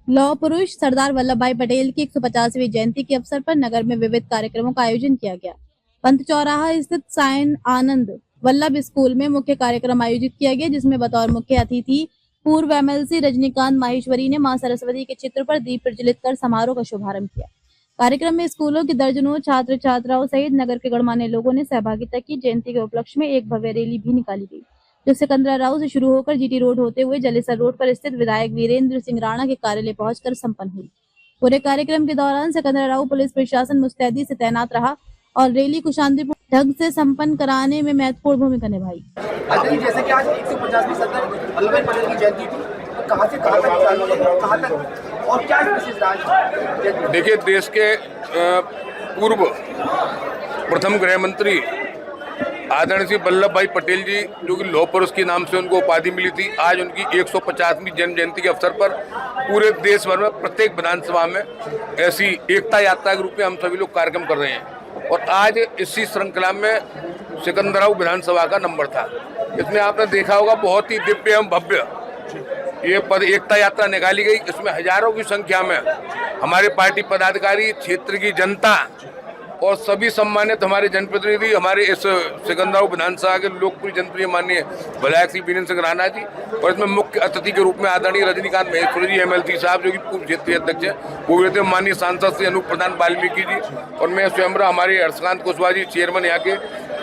लौह पुरुष सरदार वल्लभ भाई पटेल की 150वीं जयंती के अवसर पर नगर में विविध कार्यक्रमों का आयोजन किया गया। पंत चौराहा स्थित साइन आनंद वल्लभ स्कूल में मुख्य कार्यक्रम आयोजित किया गया, जिसमें बतौर मुख्य अतिथि पूर्व एमएलसी रजनीकांत माहेश्वरी ने मां सरस्वती के चित्र पर दीप प्रज्वलित कर समारोह का शुभारंभ किया। कार्यक्रम में स्कूलों के दर्जनों छात्र छात्राओं सहित नगर के गणमान्य लोगों ने सहभागिता की। जयंती के उपलक्ष्य में एक भव्य रैली भी निकाली गई, जो सिकंदराव से शुरू होकर जीटी रोड होते हुए जलेसर रोड पर स्थित विधायक वीरेंद्र सिंह राणा के कार्यालय पहुंचकर संपन्न हुई। पूरे कार्यक्रम के दौरान सिकंदराव पुलिस प्रशासन मुस्तैदी से तैनात रहा और रैली को शांतिपूर्ण ढंग से संपन्न कराने में महत्वपूर्ण भूमिका निभाई। जैसे कि आज 150वीं सरदार वल्लभ भाई पटेल की जयंती थी, तो कहाँ से कहाँ तक चालू है, कहाँ तक और क्या विशेष आज? देखिए, देश के पूर्व प्रथम गृह मंत्री आदरणीय श्री वल्लभ भाई पटेल जी, जो कि लौह पुरुष के नाम से उनको उपाधि मिली थी, आज उनकी 150वीं जन्म जयंती के अवसर पर पूरे देश भर में प्रत्येक विधानसभा में ऐसी एकता यात्रा के रूप में हम सभी लोग कार्यक्रम कर रहे हैं। और आज इसी श्रृंखला में सिकंदराव विधानसभा का नंबर था। इसमें आपने देखा होगा बहुत ही दिव्य एवं भव्य ये पद एकता यात्रा निकाली गई। इसमें हजारों की संख्या में हमारे पार्टी पदाधिकारी, क्षेत्र की जनता और सभी सम्मानित हमारे जनप्रतिनिधि, हमारे इस सिकंदराव विधानसभा के लोकप्रिय जनप्रिय माननीय विधायक श्री वीरेंद्र सिंह राणा जी, और इसमें मुख्य अतिथि के रूप में आदरणीय रजनीकांत माहेश्वरी जी एमएलसी साहब, जो कि पूर्व क्षेत्रीय अध्यक्ष हैं, वो रहते माननीय सांसद श्री अनूप प्रधान वाल्मीकि जी, और मैं स्वयं हमारे हर्षकांत कुशवाहा जी चेयरमैन यहाँ के,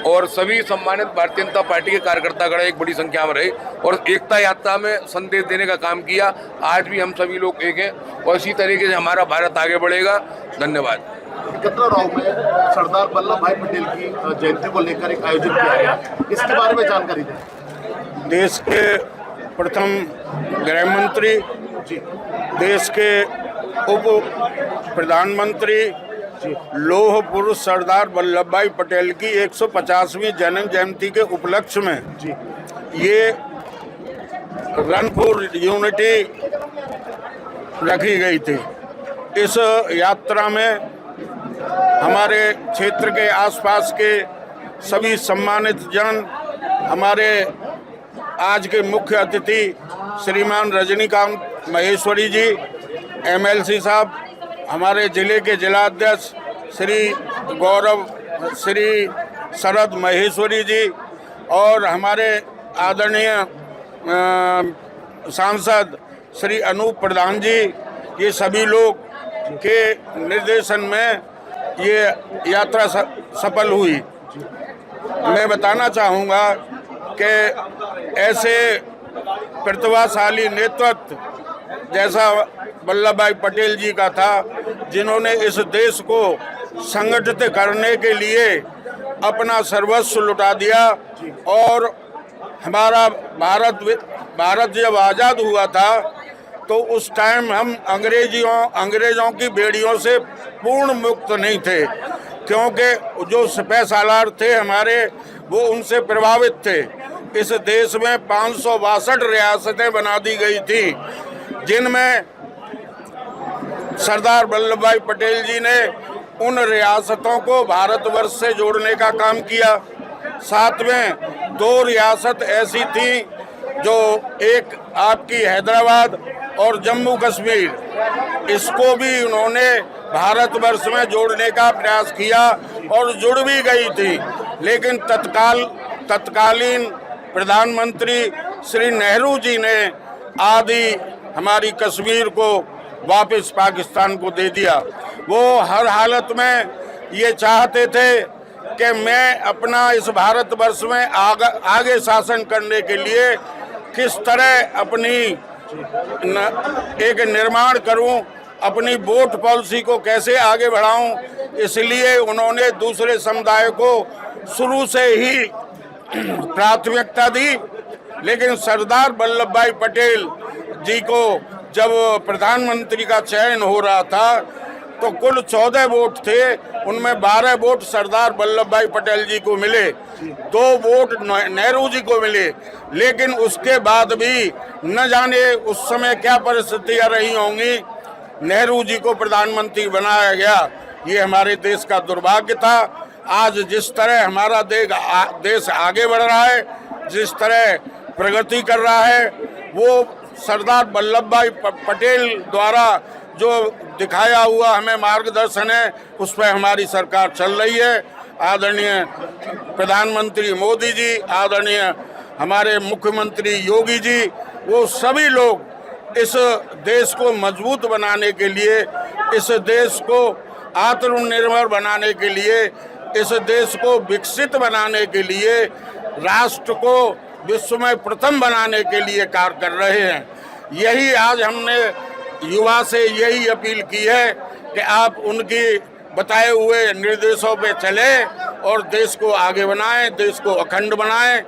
और सभी सम्मानित भारतीय जनता पार्टी के कार्यकर्तागण एक बड़ी संख्या में रहे और एकता यात्रा में संदेश देने का काम किया। आज भी हम सभी लोग एक हैं और इसी तरीके से हमारा भारत आगे बढ़ेगा। धन्यवाद। सिकंदराव में सरदार वल्लभ भाई पटेल की जयंती को लेकर एक आयोजन किया गया, इसके बारे में जानकारी दें। देश के प्रथम गृह मंत्री, देश के उप प्रधानमंत्री, लौह पुरुष सरदार वल्लभ भाई पटेल की 150वीं जन्म जयंती के उपलक्ष्य में ये रन फॉर यूनिटी रखी गई थी। इस यात्रा में हमारे क्षेत्र के आसपास के सभी सम्मानित जन, हमारे आज के मुख्य अतिथि श्रीमान रजनीकांत माहेश्वरी जी एमएलसी साहब, हमारे जिले के जिलाध्यक्ष श्री गौरव श्री शरद माहेश्वरी जी, और हमारे आदरणीय सांसद श्री अनूप प्रधान जी, ये सभी लोग के निर्देशन में ये यात्रा सफल हुई। मैं बताना चाहूँगा कि ऐसे प्रतिभाशाली नेतृत्व जैसा वल्लभ भाई पटेल जी का था, जिन्होंने इस देश को संगठित करने के लिए अपना सर्वस्व लुटा दिया, और हमारा भारत जब आज़ाद हुआ था तो उस टाइम हम अंग्रेजों की बेड़ियों से पूर्ण मुक्त नहीं थे, क्योंकि जो सिपह सालार थे हमारे, वो उनसे प्रभावित थे। इस देश में 562 रियासतें बना दी गई थी, जिनमें सरदार वल्लभ भाई पटेल जी ने उन रियासतों को भारतवर्ष से जोड़ने का काम किया। साथ में 2 रियासत ऐसी थी, जो एक आपकी हैदराबाद और जम्मू कश्मीर, इसको भी उन्होंने भारतवर्ष में जोड़ने का प्रयास किया और जुड़ भी गई थी। लेकिन तत्कालीन प्रधानमंत्री श्री नेहरू जी ने आधी हमारी कश्मीर को वापस पाकिस्तान को दे दिया। वो हर हालत में ये चाहते थे कि मैं अपना इस भारतवर्ष में आगे शासन करने के लिए किस तरह अपनी एक निर्माण करूं, अपनी वोट पॉलिसी को कैसे आगे बढ़ाऊं। इसलिए उन्होंने दूसरे समुदाय को शुरू से ही प्राथमिकता दी। लेकिन सरदार वल्लभ भाई पटेल जी को जब प्रधानमंत्री का चयन हो रहा था तो कुल 14 वोट थे, उनमें 12 वोट सरदार वल्लभ भाई पटेल जी को मिले, 2 वोट नेहरू जी को मिले। लेकिन उसके बाद भी न जाने उस समय क्या परिस्थितियां रही होंगी, नेहरू जी को प्रधानमंत्री बनाया गया। ये हमारे देश का दुर्भाग्य था। आज जिस तरह हमारा देश आगे बढ़ रहा है, जिस तरह प्रगति कर रहा है, वो सरदार वल्लभ भाई पटेल द्वारा जो दिखाया हुआ हमें मार्गदर्शन है उस पर हमारी सरकार चल रही है। आदरणीय प्रधानमंत्री मोदी जी, आदरणीय हमारे मुख्यमंत्री योगी जी, वो सभी लोग इस देश को मजबूत बनाने के लिए, इस देश को आत्मनिर्भर बनाने के लिए, इस देश को विकसित बनाने के लिए, राष्ट्र को विश्व में प्रथम बनाने के लिए कार्य कर रहे हैं। यही आज हमने युवा से यही अपील की है कि आप उनकी बताए हुए निर्देशों पे चलें और देश को आगे बनाएं, देश को अखंड बनाएं।